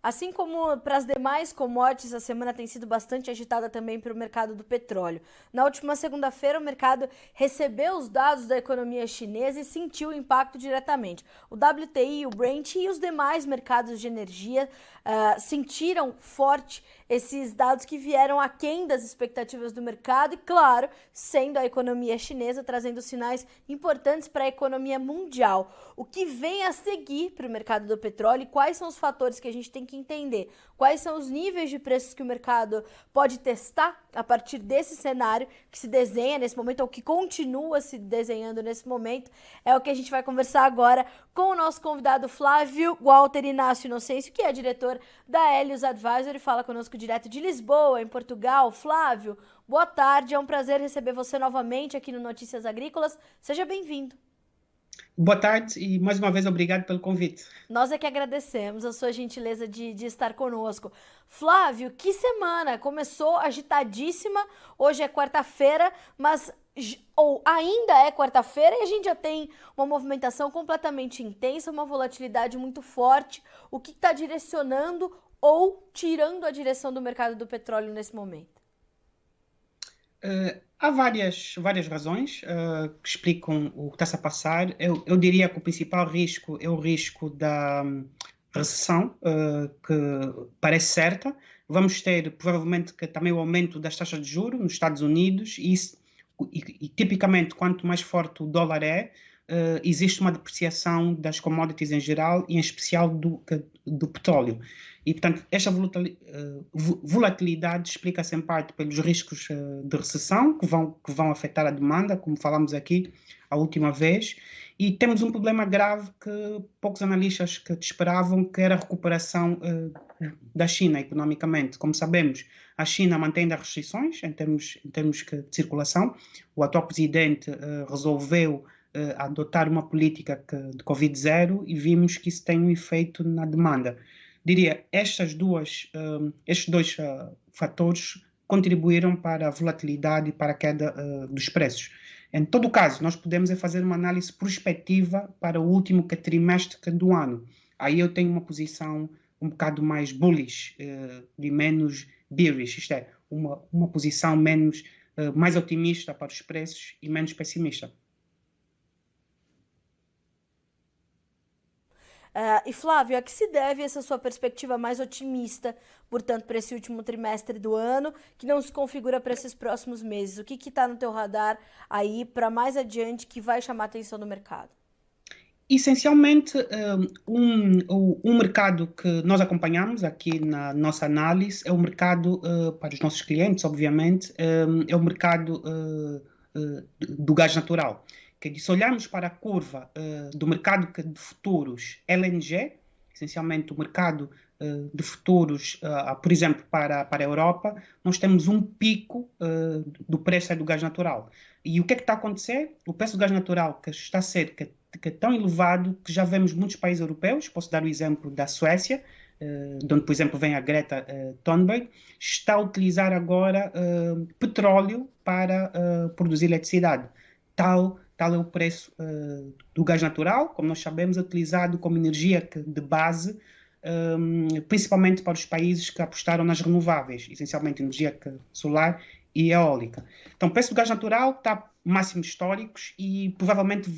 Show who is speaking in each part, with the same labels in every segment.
Speaker 1: Assim como para as demais commodities, a semana tem sido bastante agitada também para o mercado do petróleo. Na última segunda-feira, o mercado recebeu os dados da economia chinesa e sentiu o impacto diretamente. O WTI, o Brent e os demais mercados de energia sentiram forte esses dados que vieram aquém das expectativas do mercado e, claro, sendo a economia chinesa trazendo sinais importantes para a economia mundial. O que vem a seguir para o mercado do petróleo e quais são os fatores que a gente tem que entender? Quais são os níveis de preços que o mercado pode testar a partir desse cenário que se desenha nesse momento, ou que continua se desenhando nesse momento? É o que a gente vai conversar agora com o nosso convidado Flávio Walter Inácio Inocêncio, que é diretor da Helios Advisor e fala conosco direto de Lisboa, em Portugal. Flávio, boa tarde, é um prazer receber você novamente aqui no Notícias Agrícolas. Seja bem-vindo.
Speaker 2: Boa tarde e mais uma vez obrigado pelo convite.
Speaker 1: Nós é que agradecemos a sua gentileza de estar conosco. Flávio, que semana! Começou agitadíssima, hoje é quarta-feira, mas ou ainda é quarta-feira e a gente já tem uma movimentação completamente intensa, uma volatilidade muito forte. O que está direcionando ou tirando a direção do mercado do petróleo nesse momento?
Speaker 2: Há várias razões que explicam o que está-se a passar. Eu diria que o principal risco é o risco da recessão, que parece certa. Vamos ter provavelmente que também o aumento das taxas de juros nos Estados Unidos e tipicamente quanto mais forte o dólar existe uma depreciação das commodities em geral e em especial do petróleo. E, portanto, esta volatilidade explica-se em parte pelos riscos de recessão que vão afetar a demanda, como falámos aqui a última vez, e temos um problema grave que poucos analistas que esperavam, que era a recuperação da China economicamente. Como sabemos, a China mantém as restrições em termos de circulação. O atual presidente resolveu adotar uma política de Covid-0 e vimos que isso tem um efeito na demanda. Diria, estes dois fatores contribuíram para a volatilidade e para a queda dos preços. Em todo o caso, nós podemos fazer uma análise prospectiva para o último trimestre do ano. Aí eu tenho uma posição um bocado mais bullish e menos bearish, isto é, uma posição mais otimista para os preços e menos pessimista.
Speaker 1: E Flávio, a que se deve essa sua perspectiva mais otimista, portanto, para esse último trimestre do ano, que não se configura para esses próximos meses? O que está no teu radar aí para mais adiante que vai chamar a atenção do mercado?
Speaker 2: Essencialmente, um mercado que nós acompanhamos aqui na nossa análise é o mercado, para os nossos clientes, obviamente, é o mercado do gás natural. Se olharmos para a curva do mercado de futuros LNG, essencialmente o mercado de futuros, por exemplo, para a Europa, nós temos um pico do preço do gás natural. E o que é que está a acontecer? O preço do gás natural que está a ser que é tão elevado que já vemos muitos países europeus, posso dar o exemplo da Suécia, de onde, por exemplo, vem a Greta Thunberg, está a utilizar agora petróleo para produzir eletricidade. Tal é o preço do gás natural, como nós sabemos, é utilizado como energia de base, principalmente para os países que apostaram nas renováveis, essencialmente energia solar e eólica. Então, o preço do gás natural está máximos históricos e provavelmente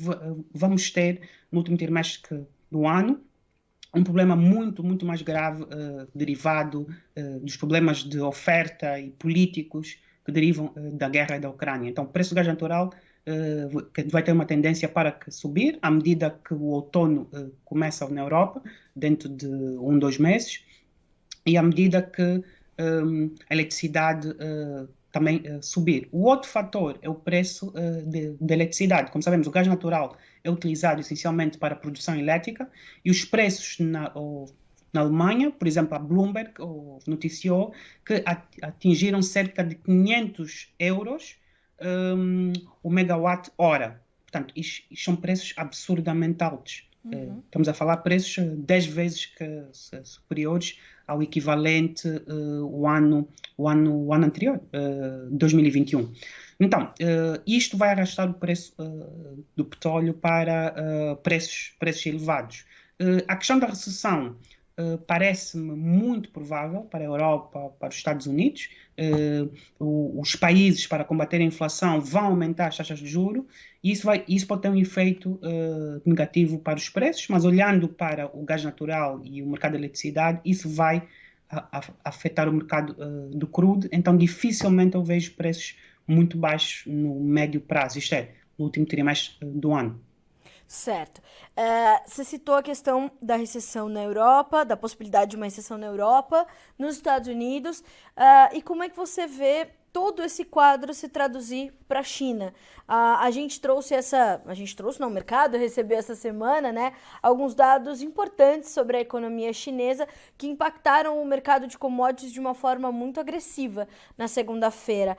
Speaker 2: vamos ter, no último trimestre do ano, um problema muito mais grave derivado dos problemas de oferta e políticos que derivam da guerra da Ucrânia. Então, o preço do gás natural vai ter uma tendência para subir à medida que o outono começa na Europa, dentro de 2 meses, e à medida que a eletricidade também subir. O outro fator é o preço da eletricidade. Como sabemos, o gás natural é utilizado essencialmente para a produção elétrica e os preços na Alemanha, por exemplo, a Bloomberg noticiou que atingiram cerca de 500 euros o megawatt-hora. Portanto, isto são preços absurdamente altos. Estamos a falar preços 10 vezes superiores ao equivalente o ano anterior, 2021. Então, isto vai arrastar o preço do petróleo para preços elevados. A questão da recessão parece-me muito provável para a Europa, para os Estados Unidos. Os países, para combater a inflação, vão aumentar as taxas de juros e isso pode ter um efeito negativo para os preços, mas olhando para o gás natural e o mercado de eletricidade, isso vai afetar o mercado do crudo, então dificilmente eu vejo preços muito baixos no médio prazo, isto é, no último trimestre do ano.
Speaker 1: Certo. Você citou a questão da recessão na Europa, da possibilidade de uma recessão na Europa, nos Estados Unidos, e como é que você vê todo esse quadro se traduzir para a China? O mercado recebeu essa semana, né, alguns dados importantes sobre a economia chinesa que impactaram o mercado de commodities de uma forma muito agressiva na segunda-feira.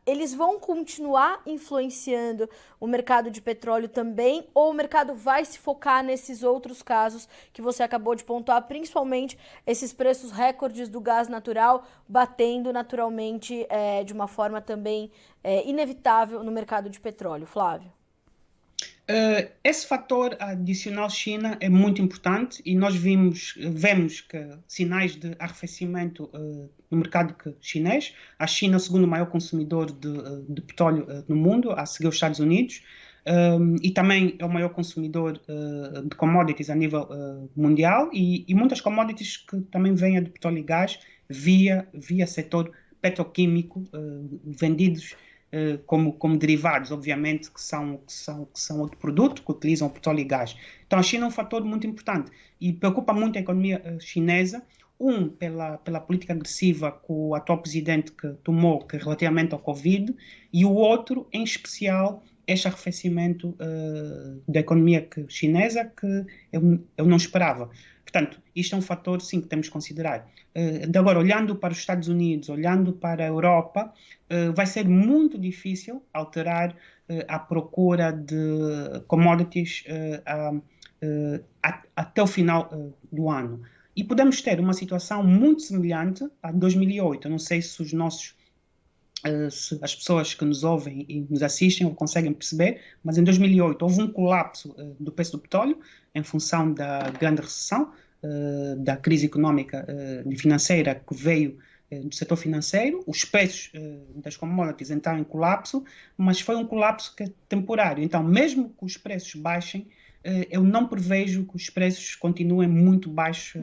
Speaker 1: Eles vão continuar influenciando o mercado de petróleo também, ou o mercado vai se focar nesses outros casos que você acabou de pontuar, principalmente esses preços recordes do gás natural batendo naturalmente de uma forma também inevitável no mercado de petróleo? Flávio.
Speaker 2: Esse fator adicional China é muito importante e nós vemos que sinais de arrefecimento no mercado chinês. A China é o segundo maior consumidor de petróleo no mundo, a seguir os Estados Unidos, e também é o maior consumidor de commodities a nível mundial e muitas commodities que também vêm de petróleo e gás via setor petroquímico, vendidos como derivados, obviamente, que são outro produto, que utilizam petróleo e gás. Então, a China é um fator muito importante e preocupa muito a economia chinesa, pela política agressiva que o atual presidente que tomou relativamente ao Covid, e o outro, em especial, este arrefecimento da economia chinesa que eu não esperava. Portanto, isto é um fator, sim, que temos que considerar. Agora, olhando para os Estados Unidos, olhando para a Europa, vai ser muito difícil alterar a procura de commodities até o final do ano. E podemos ter uma situação muito semelhante a 2008. Eu não sei se se as pessoas que nos ouvem e nos assistem conseguem perceber, mas em 2008 houve um colapso do preço do petróleo em função da grande recessão, da crise económica e financeira que veio do setor financeiro. Os preços das commodities entraram em colapso, mas foi um colapso que é temporário. Então, mesmo que os preços baixem, eu não prevejo que os preços continuem muito baixos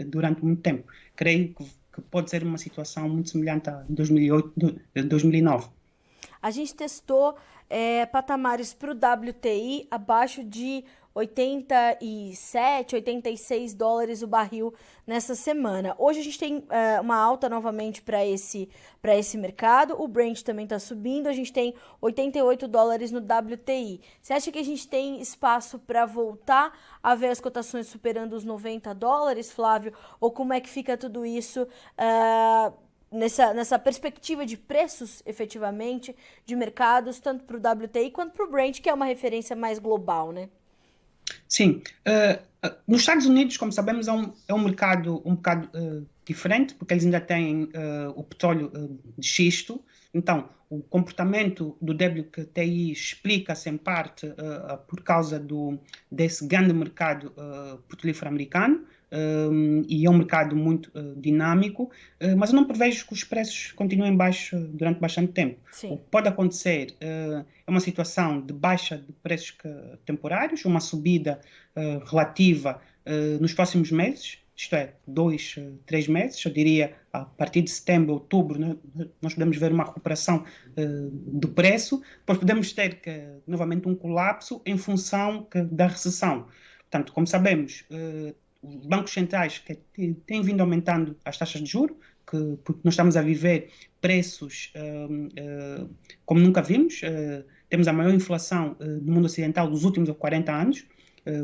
Speaker 2: durante muito tempo. Creio que pode ser uma situação muito semelhante a 2008, 2009.
Speaker 1: A gente testou patamares para o WTI abaixo de 87, 86 dólares o barril nessa semana. Hoje a gente tem uma alta novamente para esse mercado. O Brent também está subindo. A gente tem 88 dólares no WTI. Você acha que a gente tem espaço para voltar a ver as cotações superando os 90 dólares, Flávio? Ou como é que fica tudo isso nessa perspectiva de preços, efetivamente, de mercados, tanto para o WTI quanto para o Brent, que é uma referência mais global, né?
Speaker 2: Sim. Nos Estados Unidos, como sabemos, é um mercado diferente, porque eles ainda têm o petróleo de xisto. Então, o comportamento do WTI explica-se em parte por causa desse grande mercado petrolífero americano, e é um mercado muito dinâmico, mas eu não prevejo que os preços continuem baixos durante bastante tempo.
Speaker 1: Sim.
Speaker 2: O que pode acontecer é uma situação de baixa de preços temporários, uma subida relativa nos próximos meses, isto é, 2, 3 meses, eu diria, a partir de setembro, outubro, nós podemos ver uma recuperação do preço, depois podemos ter novamente um colapso em função da recessão. Portanto, como sabemos, os bancos centrais que têm vindo aumentando as taxas de juros, porque nós estamos a viver preços como nunca vimos. Temos a maior inflação no mundo ocidental dos últimos 40 anos.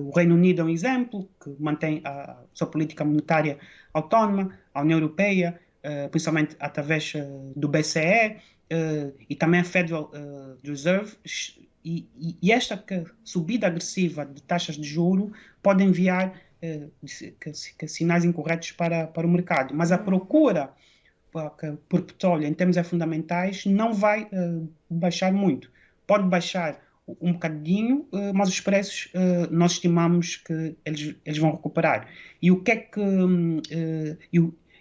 Speaker 2: O Reino Unido é um exemplo, que mantém a sua política monetária autónoma, a União Europeia, principalmente através do BCE, e também a Federal Reserve. E esta subida agressiva de taxas de juros pode enviar sinais incorretos para o mercado. Mas a procura por petróleo, em termos fundamentais, não vai baixar muito. Pode baixar um bocadinho, mas os preços nós estimamos que eles vão recuperar. E o que é que,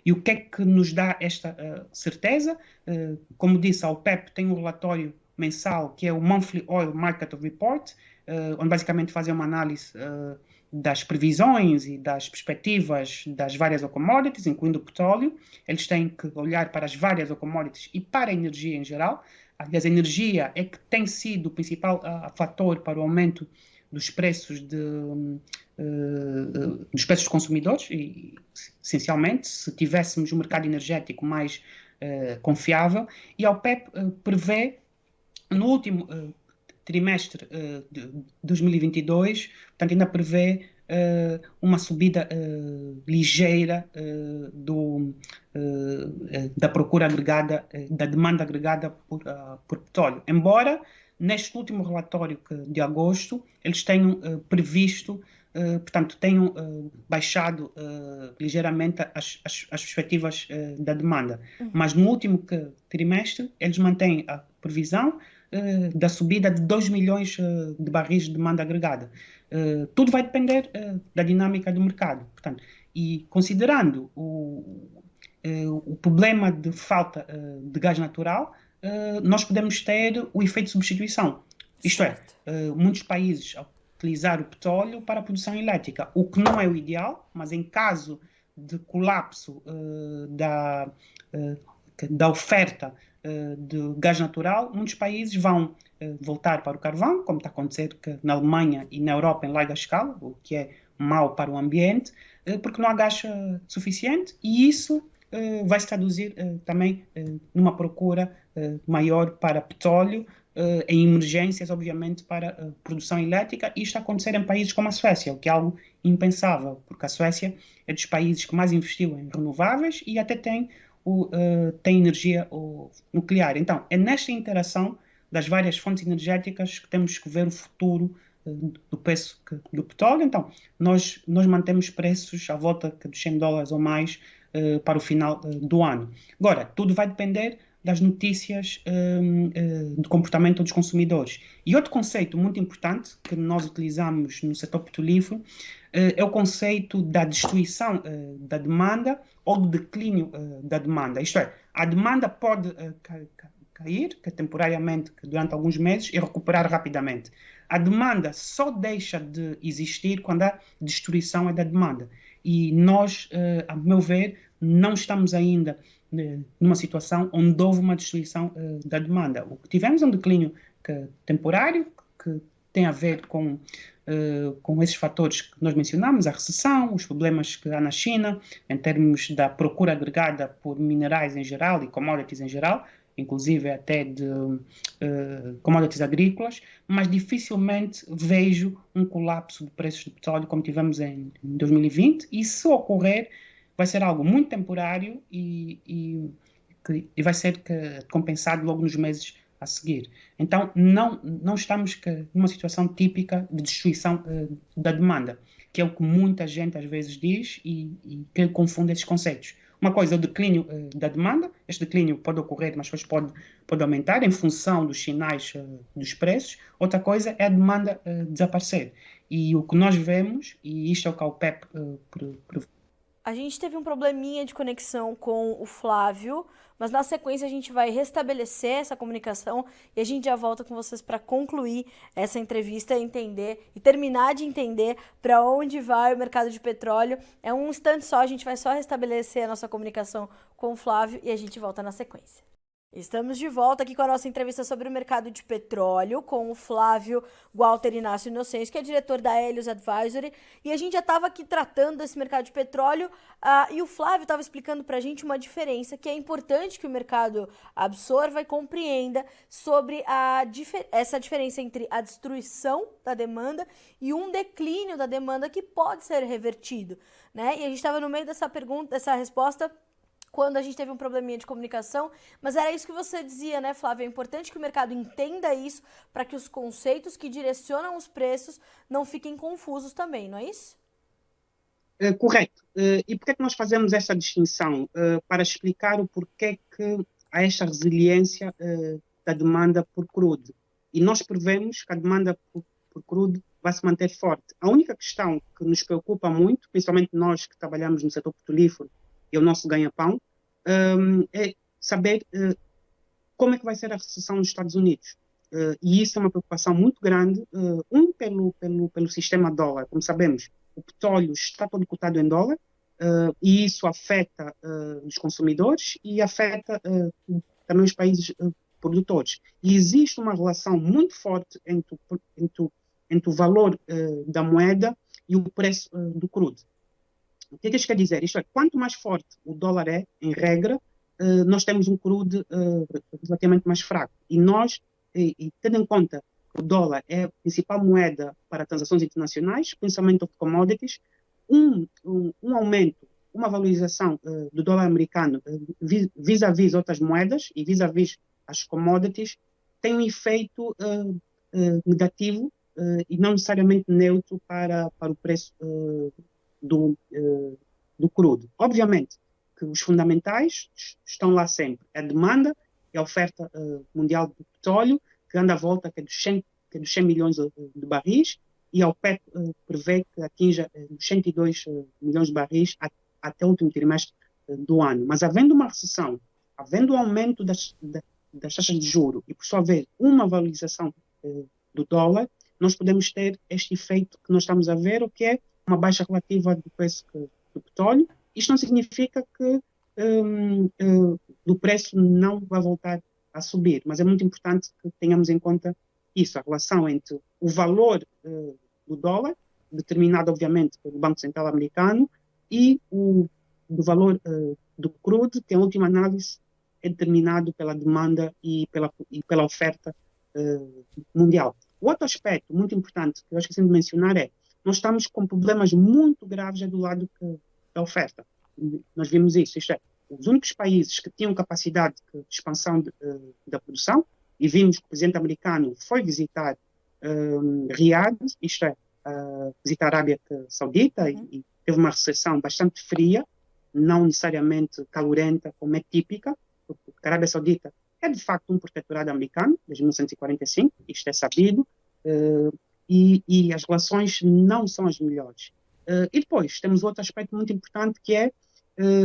Speaker 2: e o que é que nos dá esta certeza? Como disse, a OPEP tem um relatório mensal que é o Monthly Oil Market Report, onde basicamente fazem uma análise das previsões e das perspectivas das várias commodities, incluindo o petróleo. Eles têm que olhar para as várias commodities e para a energia em geral. Aliás, a energia é que tem sido o principal fator para o aumento dos preços dos preços dos consumidores e, essencialmente, se tivéssemos um mercado energético mais confiável. E a OPEP prevê, no último trimestre de 2022, portanto, ainda prevê uma subida ligeira da procura agregada, da demanda agregada por petróleo. Embora, neste último relatório de agosto, eles tenham previsto, portanto, tenham baixado ligeiramente as perspectivas da demanda. Mas no último trimestre, eles mantêm a previsão da subida de 2 milhões de barris de demanda agregada. Tudo vai depender da dinâmica do mercado. Portanto, e considerando o problema de falta de gás natural, nós podemos ter o efeito de substituição. Isto é, muitos países utilizar o petróleo para a produção elétrica, o que não é o ideal, mas em caso de colapso da oferta de gás natural, muitos países vão voltar para o carvão, como está a acontecer na Alemanha e na Europa em larga escala, o que é mau para o ambiente, porque não há gás suficiente, e isso vai se traduzir também numa procura maior para petróleo, em emergências, obviamente, para produção elétrica. Isto a acontecer em países como a Suécia, o que é algo impensável, porque a Suécia é dos países que mais investiu em renováveis e até tem energia nuclear. Então, é nesta interação das várias fontes energéticas que temos que ver o futuro do preço do petróleo. Então, nós mantemos preços à volta dos $100 ou mais para o final do ano. Agora, tudo vai depender das notícias de comportamento dos consumidores. E outro conceito muito importante que nós utilizamos no setor petrolífero é o conceito da destruição da demanda ou do declínio da demanda. Isto é, a demanda pode cair temporariamente durante alguns meses e recuperar rapidamente. A demanda só deixa de existir quando há destruição da demanda. E nós, a meu ver, não estamos ainda numa situação onde houve uma destruição da demanda. O que tivemos é um declínio temporário, que tem a ver com esses fatores que nós mencionamos, a recessão, os problemas que há na China, em termos da procura agregada por minerais em geral e commodities em geral, inclusive até de commodities agrícolas, mas dificilmente vejo um colapso de preços de petróleo como tivemos em 2020, e se ocorrer, vai ser algo muito temporário e vai ser compensado logo nos meses a seguir. Então, não estamos numa situação típica de destruição da demanda, que é o que muita gente às vezes diz e que confunde esses conceitos. Uma coisa é o declínio da demanda. Este declínio pode ocorrer, mas depois pode aumentar em função dos sinais dos preços. Outra coisa é a demanda desaparecer. E o que nós vemos, e isto é o que a OPEP
Speaker 1: A gente teve um probleminha de conexão com o Flávio, mas na sequência a gente vai restabelecer essa comunicação e a gente já volta com vocês para concluir essa entrevista, entender e terminar de entender para onde vai o mercado de petróleo. É um instante só, a gente vai só restabelecer a nossa comunicação com o Flávio e a gente volta na sequência. Estamos de volta aqui com a nossa entrevista sobre o mercado de petróleo com o Flávio Walter Inácio Inocêncio, que é diretor da Helios Advisory, e a gente já estava aqui tratando desse mercado de petróleo e o Flávio estava explicando para a gente uma diferença que é importante que o mercado absorva e compreenda sobre essa diferença entre a destruição da demanda e um declínio da demanda que pode ser revertido, né? E a gente estava no meio dessa pergunta, dessa resposta, quando a gente teve um probleminha de comunicação, mas era isso que você dizia, né, Flávio? É importante que o mercado entenda isso para que os conceitos que direcionam os preços não fiquem confusos também, não é isso?
Speaker 2: Correto. E por que é que nós fazemos essa distinção? Para explicar o porquê que há esta resiliência da demanda por crudo. e nós prevemos que a demanda por crudo vai se manter forte. A única questão que nos preocupa muito, principalmente nós que trabalhamos no setor petrolífero e o nosso ganha-pão, é saber como é que vai ser a recessão nos Estados Unidos. E isso é uma preocupação muito grande, pelo sistema dólar. Como sabemos, o petróleo está todo cotado em dólar, e isso afeta os consumidores e afeta também os países produtores. E existe uma relação muito forte entre o valor da moeda e o preço do crudo. O que isso quer dizer? Isto é, quanto mais forte o dólar é, em regra, nós temos um crudo relativamente mais fraco. E nós, tendo em conta que o dólar é a principal moeda para transações internacionais, principalmente of commodities, um aumento, uma valorização do dólar americano vis-à-vis outras moedas e vis-à-vis as commodities tem um efeito negativo e não necessariamente neutro para o preço do crudo. Obviamente que os fundamentais estão lá sempre. A demanda e a oferta mundial de petróleo, que anda à volta que é dos 100 milhões de barris, e a OPEP prevê que atinja os 102 milhões de barris até o último trimestre do ano. Mas havendo uma recessão, havendo um aumento das taxas de juros e, por sua vez, uma valorização do dólar, nós podemos ter este efeito que nós estamos a ver, o que é uma baixa relativa do preço do petróleo. Isto não significa que o preço não vai voltar a subir, mas é muito importante que tenhamos em conta isso, a relação entre o valor do dólar, determinado, obviamente, pelo Banco Central americano, e do valor do crudo, que, em última análise, é determinado pela demanda e pela oferta mundial. O outro aspecto muito importante que eu esqueci de mencionar é nós estamos com problemas muito graves do lado da oferta. Nós vimos isso, isto é, os únicos países que tinham capacidade de expansão da produção, e vimos que o presidente americano foi visitar Riad, isto é, visitar a Arábia Saudita, e teve uma recepção bastante fria, não necessariamente calorenta, como é típica, porque a Arábia Saudita é de facto um protetorado americano, desde 1945, isto é sabido, e as relações não são as melhores. E depois temos outro aspecto muito importante, que é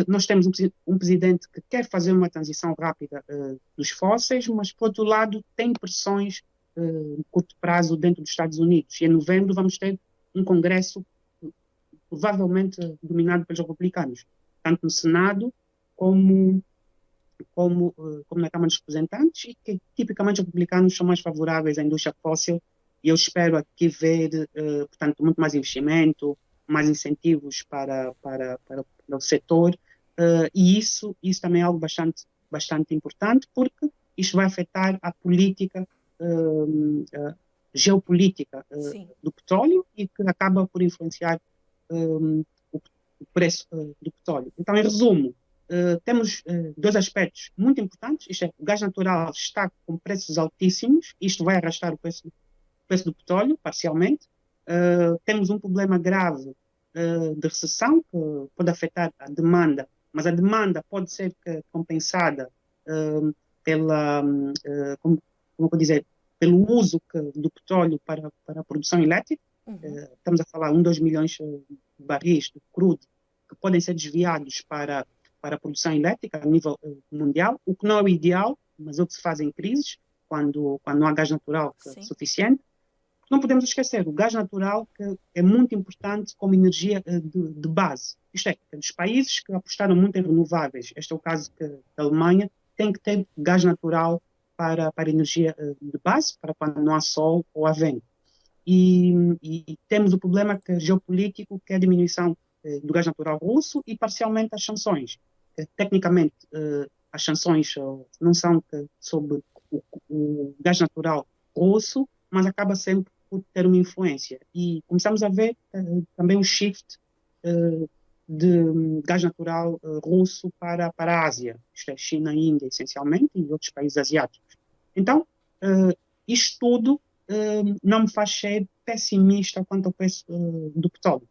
Speaker 2: nós temos um presidente que quer fazer uma transição rápida dos fósseis, mas, por outro lado, tem pressões de curto prazo dentro dos Estados Unidos. E em novembro vamos ter um congresso provavelmente dominado pelos republicanos, tanto no Senado como na Câmara dos Representantes, e que tipicamente os republicanos são mais favoráveis à indústria fóssil, e eu espero aqui ver, portanto, muito mais investimento, mais incentivos para o setor, e isso também é algo bastante importante, porque isto vai afetar a política geopolítica do petróleo, e que acaba por influenciar o preço do petróleo. Então, em resumo, temos dois aspectos muito importantes. Isto é, o gás natural está com preços altíssimos, isto vai arrastar o preço do petróleo, parcialmente. Temos um problema grave de recessão, que pode afetar a demanda, mas a demanda pode ser compensada como eu vou dizer, pelo uso do petróleo para a produção elétrica. Estamos a falar 2 milhões de barris de crudo que podem ser desviados para a produção elétrica a nível mundial, o que não é o ideal, mas é o que se faz em crises, quando não há gás natural suficiente. Não podemos esquecer, o gás natural que é muito importante como energia de base. Isto é, os países que apostaram muito em renováveis, este é o caso da Alemanha, tem que ter gás natural para a energia de base, para quando não há sol ou há vento. E temos o problema geopolítico, que é a diminuição do gás natural russo e parcialmente as sanções. Tecnicamente, as sanções não são sobre o gás natural russo, mas acaba sempre por ter uma influência. E começamos a ver também um shift de gás natural russo para a Ásia, isto é, China e Índia, essencialmente, e outros países asiáticos. Então, isto tudo não me faz ser pessimista quanto ao preço do petróleo,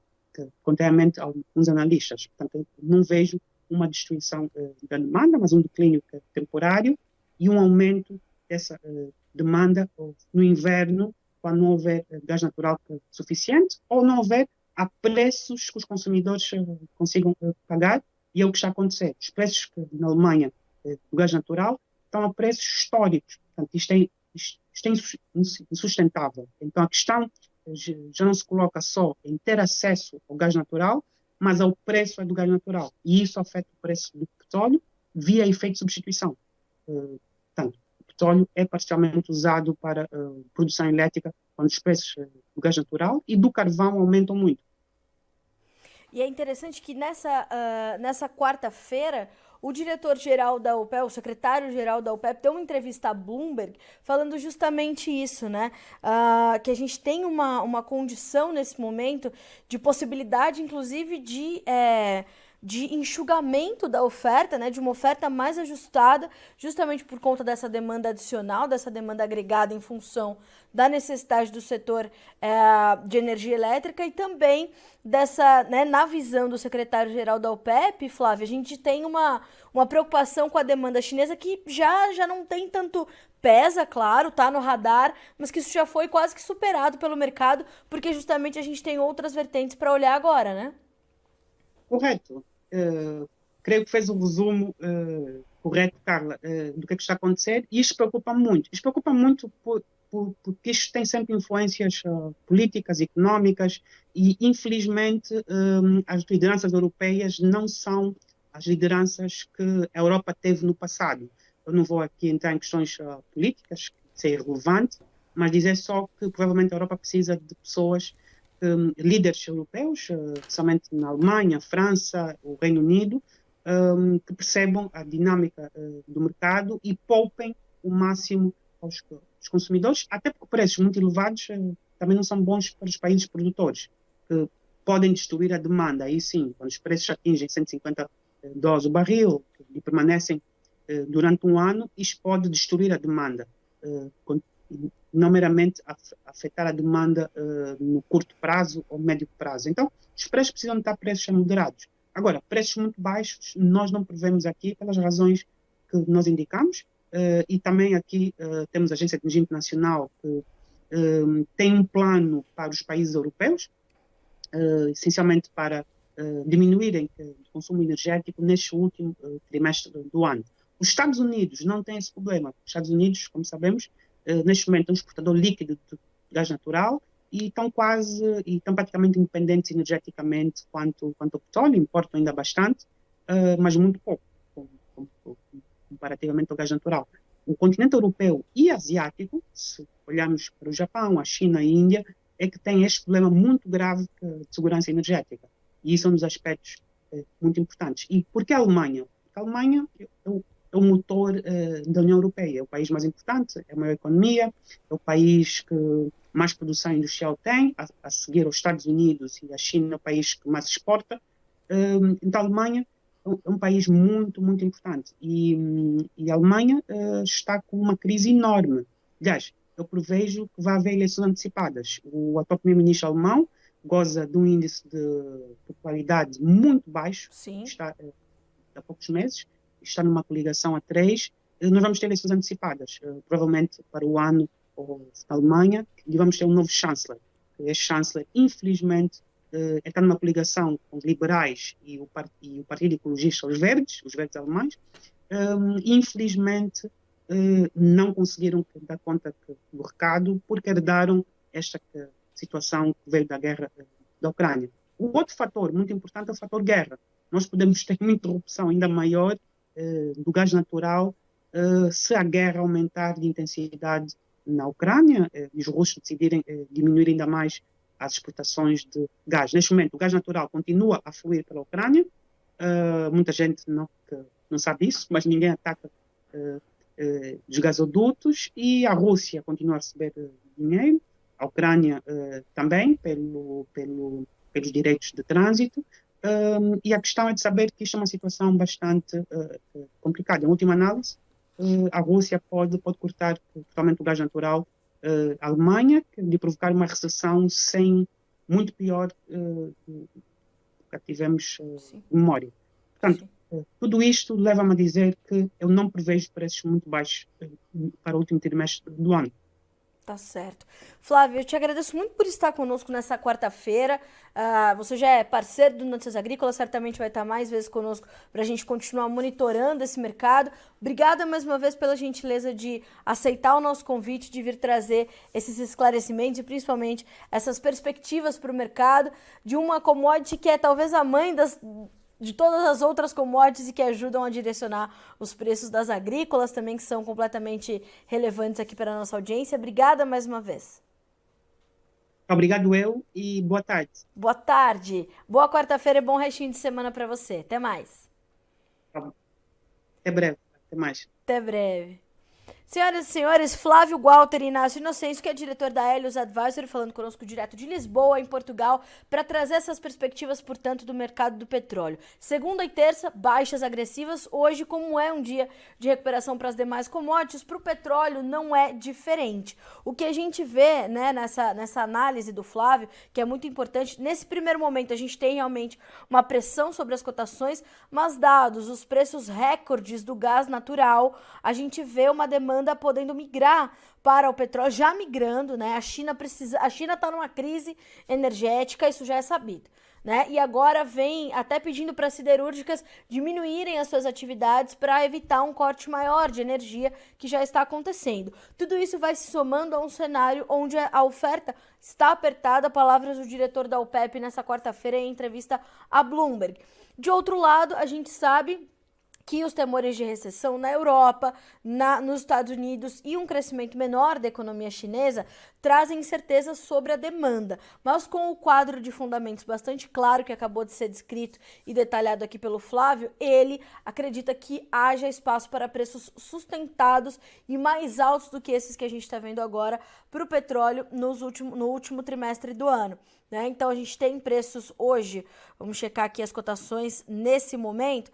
Speaker 2: contrariamente a alguns analistas. Portanto, eu não vejo uma destruição da demanda, mas um declínio temporário e um aumento demanda no inverno, quando não houver gás natural suficiente, ou não houver a preços que os consumidores consigam pagar, e é o que está a acontecer. Os preços na Alemanha do gás natural estão a preços históricos. Portanto, isto é insustentável. Então, a questão já não se coloca só em ter acesso ao gás natural, mas ao preço do gás natural. E isso afeta o preço do petróleo via efeito de substituição. Portanto, o petróleo é parcialmente usado para produção elétrica quando os preços do gás natural e do carvão aumentam muito.
Speaker 1: E é interessante que nessa quarta-feira, o diretor-geral da OPEP, o secretário-geral da OPEP, deu uma entrevista à Bloomberg falando justamente isso, né? Que a gente tem uma condição nesse momento de possibilidade, inclusive, de enxugamento da oferta, né, de uma oferta mais ajustada, justamente por conta dessa demanda adicional, dessa demanda agregada em função da necessidade do setor de energia elétrica e também dessa, né, na visão do secretário-geral da OPEP, Flávia, a gente tem uma preocupação com a demanda chinesa que já não tem tanto pesa, claro, tá no radar, mas que isso já foi quase que superado pelo mercado, porque justamente a gente tem outras vertentes para olhar agora, né?
Speaker 2: Correto. Creio que fez o resumo correto, Carla, do que é que está a acontecer, e isto preocupa muito. Isto preocupa muito porque isto tem sempre influências políticas, económicas, e infelizmente as lideranças europeias não são as lideranças que a Europa teve no passado. Eu não vou aqui entrar em questões políticas, que isso é irrelevante, mas dizer só que provavelmente a Europa precisa de pessoas líderes europeus, especialmente na Alemanha, França, o Reino Unido, que percebam a dinâmica do mercado e poupem o máximo aos consumidores, até porque preços muito elevados também não são bons para os países produtores, que podem destruir a demanda. Aí sim, quando os preços atingem $150 o barril e permanecem durante um ano, isto pode destruir a demanda, não meramente afetar a demanda no curto prazo ou médio prazo. Então, os preços precisam estar preços moderados. Agora, preços muito baixos nós não prevemos aqui pelas razões que nós indicamos, e também aqui temos a Agência de Energia Internacional que tem um plano para os países europeus, essencialmente para diminuírem o consumo energético neste último trimestre do ano. Os Estados Unidos não têm esse problema. Os Estados Unidos, como sabemos, neste momento é um exportador líquido de gás natural e estão praticamente independentes energeticamente quanto ao petróleo, importam ainda bastante, mas muito pouco, comparativamente ao gás natural. O continente europeu e asiático, se olharmos para o Japão, a China e a Índia, é que tem este problema muito grave de segurança energética. E isso é um dos aspectos muito importantes. E por que a Alemanha? Porque a Alemanha é o motor da União Europeia, é o país mais importante, é a maior economia, é o país que mais produção industrial tem, a seguir aos Estados Unidos e a China é o país que mais exporta. Então a Alemanha é um país muito, muito importante. E a Alemanha está com uma crise enorme. Aliás, eu prevejo que vai haver eleições antecipadas. O atual primeiro-ministro alemão goza de um índice de popularidade muito baixo, está há poucos meses, está numa coligação a 3, nós vamos ter eleições antecipadas, provavelmente para o ano na Alemanha, e vamos ter um novo chanceler. Este chanceler, infelizmente, está numa coligação com os liberais e o Partido Ecologista, os verdes alemães, e infelizmente não conseguiram dar conta do recado porque herdaram esta situação que veio da guerra da Ucrânia. O outro fator muito importante é o fator guerra. Nós podemos ter uma interrupção ainda maior do gás natural se a guerra aumentar de intensidade na Ucrânia e os russos decidirem diminuir ainda mais as exportações de gás. Neste momento, o gás natural continua a fluir pela Ucrânia. Muita gente não sabe isso, mas ninguém ataca os gasodutos, e a Rússia continua a receber dinheiro, a Ucrânia também, pelos direitos de trânsito. E a questão é de saber que isto é uma situação bastante complicada. Em última análise, a Rússia pode cortar totalmente o gás natural à Alemanha, de provocar uma recessão muito pior do que tivemos em memória. Portanto, Tudo isto leva-me a dizer que eu não prevejo preços muito baixos para o último trimestre do ano.
Speaker 1: Tá certo. Flávio, eu te agradeço muito por estar conosco nessa quarta-feira. Você já é parceiro do Notícias Agrícolas, certamente vai estar mais vezes conosco para a gente continuar monitorando esse mercado. Obrigada mais uma vez pela gentileza de aceitar o nosso convite, de vir trazer esses esclarecimentos e principalmente essas perspectivas para o mercado de uma commodity que é talvez a mãe de todas as outras commodities e que ajudam a direcionar os preços das agrícolas também, que são completamente relevantes aqui para a nossa audiência. Obrigada mais uma vez.
Speaker 2: Obrigado eu e boa tarde.
Speaker 1: Boa tarde. Boa quarta-feira e bom restinho de semana para você. Até mais.
Speaker 2: Até breve. Até mais.
Speaker 1: Até breve. Senhoras e senhores, Flávio Walter Inácio Inocêncio, que é diretor da Helios Advisory, falando conosco direto de Lisboa, em Portugal, para trazer essas perspectivas, portanto, do mercado do petróleo. Segunda e terça, baixas agressivas. Hoje, como é um dia de recuperação para as demais commodities, para o petróleo não é diferente. O que a gente vê, né, nessa análise do Flávio, que é muito importante, nesse primeiro momento a gente tem realmente uma pressão sobre as cotações, mas dados os preços recordes do gás natural, a gente vê uma demanda podendo migrar para o petróleo, já migrando, né? A China está numa crise energética, isso já é sabido, né? E agora vem até pedindo para as siderúrgicas diminuírem as suas atividades para evitar um corte maior de energia que já está acontecendo. Tudo isso vai se somando a um cenário onde a oferta está apertada, palavras do diretor da OPEP nessa quarta-feira em entrevista à Bloomberg. De outro lado, a gente sabe que os temores de recessão na Europa, nos Estados Unidos e um crescimento menor da economia chinesa trazem incertezas sobre a demanda. Mas com o quadro de fundamentos bastante claro que acabou de ser descrito e detalhado aqui pelo Flávio, ele acredita que haja espaço para preços sustentados e mais altos do que esses que a gente está vendo agora para o petróleo no último trimestre do ano. Né? Então a gente tem preços hoje, vamos checar aqui as cotações nesse momento,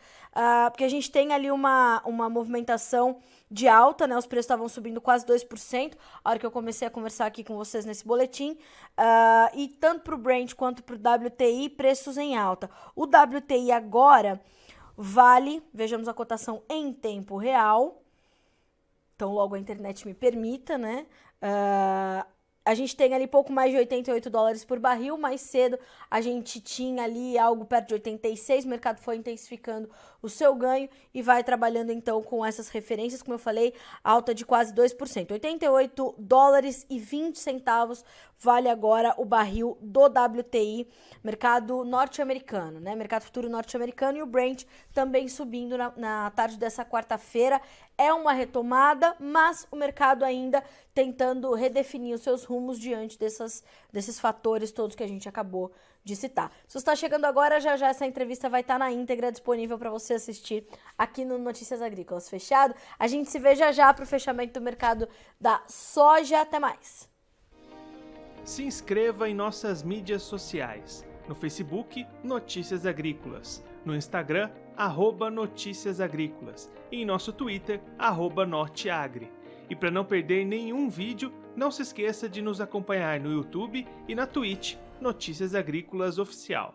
Speaker 1: porque a gente tem ali uma movimentação de alta, né? Os preços estavam subindo quase 2%, a hora que eu comecei a conversar aqui com vocês nesse boletim, e tanto para o Brent quanto para o WTI, preços em alta. O WTI agora vale, vejamos a cotação em tempo real, então logo a internet me permita, né? A gente tem ali pouco mais de 88 dólares por barril, mais cedo a gente tinha ali algo perto de 86, o mercado foi intensificando o seu ganho e vai trabalhando então com essas referências, como eu falei, alta de quase 2%. 88 dólares e 20 centavos vale agora o barril do WTI, mercado norte-americano, né? Mercado futuro norte-americano, e o Brent também subindo na tarde dessa quarta-feira. É uma retomada, mas o mercado ainda tentando redefinir os seus rumos diante desses fatores todos que a gente acabou de citar. Se você está chegando agora, já essa entrevista vai estar na íntegra disponível para você assistir aqui no Notícias Agrícolas. Fechado? A gente se vê já para o fechamento do mercado da soja. Até mais!
Speaker 3: Se inscreva em nossas mídias sociais. No Facebook, Notícias Agrícolas. No Instagram, @Notícias Agrícolas. E em nosso Twitter, @Norteagri. E para não perder nenhum vídeo, não se esqueça de nos acompanhar no YouTube e na Twitch, Notícias Agrícolas Oficial.